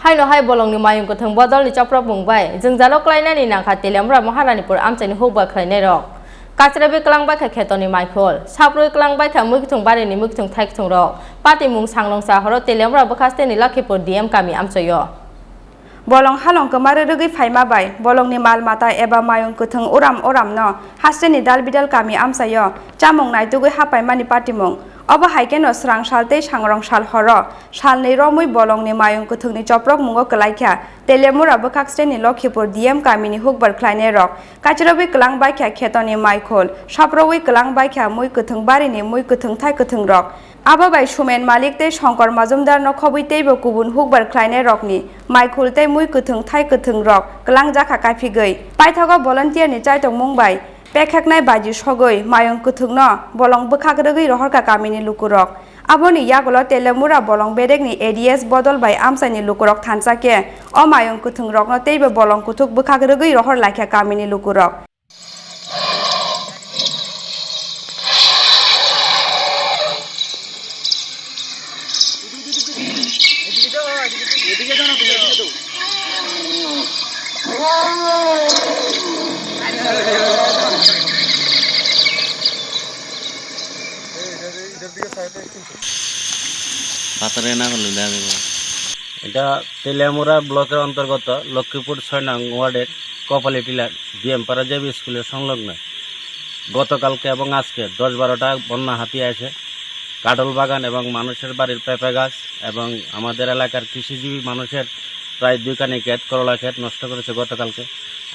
hai no hai Bolongni Mayung Kwthwng bodol ni chaprok bungbai jeng jalo klainani nangkha telemra Maharanipur amchani hubba khlainai rok Kachrabe klangbai kha khetoni maikol saproi klangbai kha muikhthung bari ni muikhthung thaikthung rok pati mung sanglongsa horo telemra bokhaste ni Lakhipur DM Kami amchayo Bolong halong kemari rugi faima bai Bolongni mal mata eba Mayung Kwthwng oram no haste ni dal bidal Kami amsayo chamung nai tugui Haphaikha patimung Haphaikha no srang salte sangrong sal horo salni romui Bolongni Mayung Kwthwng ni choprok mungo kelaikha telemura bokhaste ni Lakhipur DM Kami ni hukbar khlainai rok kachrabi klangbai kha khetoni maikol saproi klangbai kha mui Kwthwng bari ni mui Kwthwng thai Kwthwng rok Ababai Sumen Malik tei Shankar Majumdar no khobui teibo kubun hukbar khlainai rokni maikul tei mui Kwthwng thai Kwthwng rok klangjaka kaifigui paithago volunteer ni chaitong mungbai pekhaknai baji sogoi Mayung Kwthwng no bolong bokhagrogui rohorka Kamini lukurok aboni yagolo telemura bolong bedek ni ADS bodol bai amsani lukurok thansake o Mayung Kwthwng rok no teibo bolong kuthuk bokhagrogui rohor laikha Kamini lukurok এটা তেলিয়ামুড়া ব্লকের অন্তর্গত লক্ষ্মীপুর ৬ নং ওয়ার্ডের কপালি tiller ডিএমপাড়া JB স্কুলের সংলগ্ন গতকালকে এবং আজকে ১০-১২টা বন্যা হাতি আছে কাটল বাগান এবং মানুষের বাড়ির পেঁপে গাছ এবং আমাদের এলাকার কৃষিজীবী মানুষের প্রায় ২ কানি ক্ষেত করলা ক্ষেত নষ্ট করেছে গতকালকে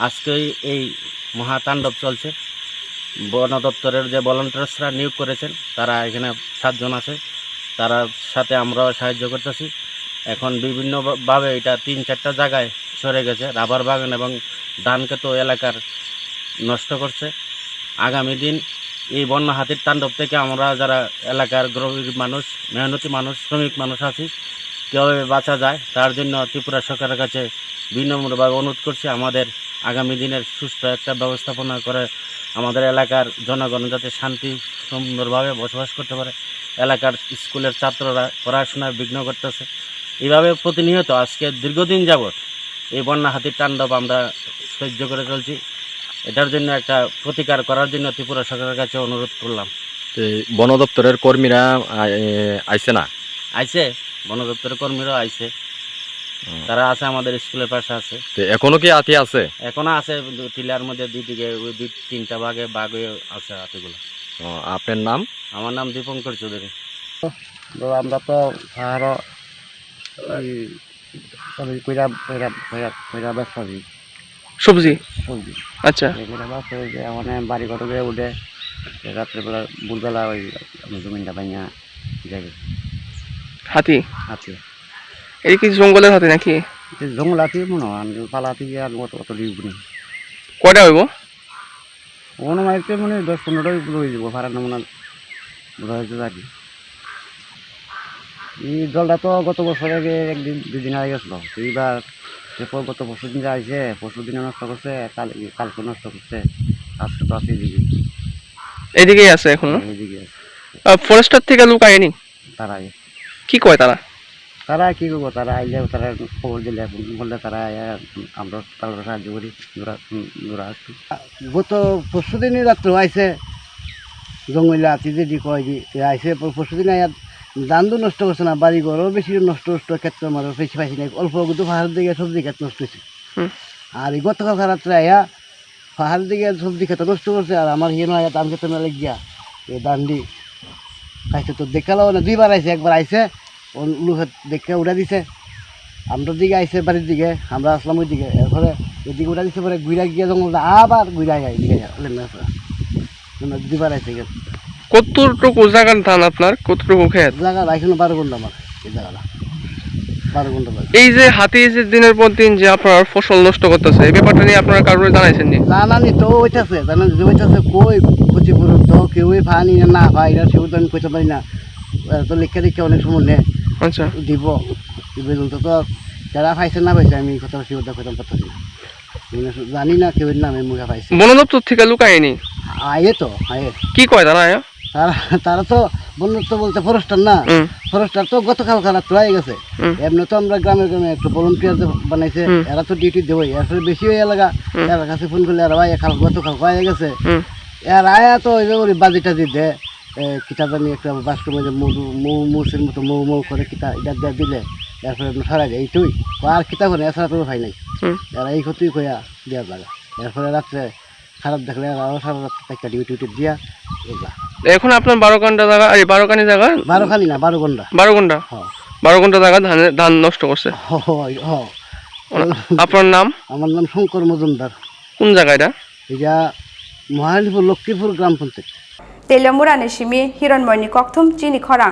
আজকেই এই মহাতাণ্ডব চলছে বন দপ্তরের যে ভলান্টিয়ার্সরা নিয়োগ করেছেন তারা এখানে ৭ জন আছে তারা সাথে আমরাও সাহায্য করতেছি এখন বিভিন্নভাবে এটা ৩-৪টা জায়গায় সরে গেছে রাবার বাগান এবং ধানকে তো এলাকার নষ্ট করছে আগামী দিন এই বন্যা হাতির তাণ্ডব থেকে আমরা যারা এলাকার গরিব মানুষ মেহনতি মানুষ শ্রমিক মানুষ আছি কীভাবে বাঁচা যায় তার জন্য ত্রিপুরা সরকারের কাছে বিনম্রভাবে অনুরোধ করছি আমাদের আগামী দিনের সুস্থ একটা ব্যবস্থাপনা করে আমাদের এলাকার জনগণ যাতে শান্তি সুন্দরভাবে বসবাস করতে পারে এলাকার স্কুলের ছাত্ররা পড়াশোনায় বিঘ্ন করতেছে এইভাবে প্রতিনিয়ত আজকে দীর্ঘদিন যাবৎ এই বন্যা হাতির তাণ্ডব আমরা সহ্য করে চলছি এটার জন্য একটা প্রতিকার করার জন্য ত্রিপুরা সরকারের কাছে অনুরোধ করলাম বন দপ্তরের কর্মীরা আইছে না আইছে বন দপ্তরের কর্মীরা আইছে তারা আছে আমাদের স্কুলের পাশে আছে এখনো কি হাতি আছে এখনো আছে টিলার মধ্যে দুই-তিনটা ভাগে বাঘ আছে হাতিগুলো আপনার নাম আমার নাম দীপঙ্কর চৌধুরী আমরা তো সবজি আচ্ছা মানে বাড়ি ঘর উঠে রাত্রেবেলা ভোরবেলা ওই জমিনটা ভাঙা যাবে হাতি হাতি এই কি জঙ্গলের হাতি নাকি জঙ্গল হাতি মনে হয় পালা হাতি আর অত দিব না কয়টা হইব কোনো মাইতে মানে 10-15টা হয়ে যাব ভাড়া নমুনা বোঝা হয়েছে আর কি এই জলটা তো গত বছর আগে 1-2 দিন আগে গেছিল এইবার এরপর গত পরশু দিন আসছে পরশু দিনে নষ্ট করছে কালকে নষ্ট করছে আজকে তো আছে এদিকেই আছে এখনো এইদিকে আছে ফরেস্টার থেকে লোক আয়নি তারা কি কয় তারা কি করবো তারা আইলে তারা খবর দিলে বললে তারা আমরা তারা সাহায্য করি গত পরশু দিনই রাত্রে আইসে জঙ্গলে হাতি যে কয় যে আইসে পরশু দিন ধান নষ্ট করছে না বাড়ি ঘরও বেশি নষ্ট ক্ষেত্রে আমার বেশি পাইছি না অল্প কিন্তু পাহাড়ের দিকে সবজি ক্ষেত নষ্ট হয়েছে আর এই গতকাল রাত্রে আয়া পাহাড়ের দিকে সবজি ক্ষেত নষ্ট করছে আর আমার হিয়ে নয় ধান ক্ষেত্রে মেলে গিয়া এই ধান দি খাইছে তো দেখালো না 2বার আইসে একবার আইসে লুহের দেখে উড়া দিছে আমরা দিকে আইসে বাড়ির দিকে আমরা আসলাম ওই দিকে এরপরে এদিকে উড়া দিছে পরে ঘুরা গিয়ে জঙ্গল আবার ঘুরা যায় এদিকে 2বার আইসে গেছে কতটুকু জায়গা ধান আপনার কতটুকু খেত জায়গা এখনো 12 ঘন্টা আমার এই জায়গাটা 12 ঘন্টা এই যে হাতি যে দিনের পর দিন যে আপনার ফসল নষ্ট করতেছে এই ব্যাপারটা নিয়ে আপনারা কারোর জানাইছেন নি জানানি তো ওইটাছে জানেন যে ওইটাছে কই ক্ষতিপূরণ তো কেউই পানি না হয় এটা সেও তো আমি কইতে পারি না তো লিখে অনেক সময় নেই আচ্ছা দিব তো যারা পাইছে না পাইছে আমি কথা সেও কইতাম পারতেছি জানি না কেউ নামে মুখে পাইছে বন দপ্তর থেকে লোক আয়নি আয়ে তো আয়ে কি কয় তারা তারা তো বন্ধুত্ব বলতে ফরেস্টার না, ফরেস্টার তো গতকাল রাত্রে হয়ে গেছে। এমনি তো আমরা গ্রামে গ্রামে একটু ভলান্টিয়ার বানাইছে, এরা তো ডিউটি দেবই, এরপরে বেশি হয়ে এলাকা এর কাছে ফোন করলে এরা ভাই গতকাল হয়ে গেছে। এর আয়া তো ওই বাজি টাজি দে কিতা জানি একটা বাস্কের মধ্যে মৌসের মতো মৌ মৌ করে কিতা এটা দিলে এরপরে সারা যায় এইটুই আর কিতা করে এছাড়া তো ভাই নাই। এরা এই ক্ষতি কইয়া দেওয়ার লাগা, এরপরে রাত্রে খারাপ দেখলে আরো সারা রাত্রে একটা ডিউটি দিয়া এগুলা। এখন আপনার 12 ঘন্টা জায়গা, এই 12 খানি জায়গা, 12 খানি না 12 ঘন্টা, 12 ঘন্টা, 12 ঘন্টা জায়গা ধান নষ্ট করছে। আপনার নাম? আমার নাম শঙ্কর মজুমদার। কোন জায়গা এটা? এটা মহালিপুর লক্ষ্মীপুর গ্রাম পঞ্চায়েত। তেলেমুরানি সিমি হিরণময়নি কক্থুম চিনি খরাং।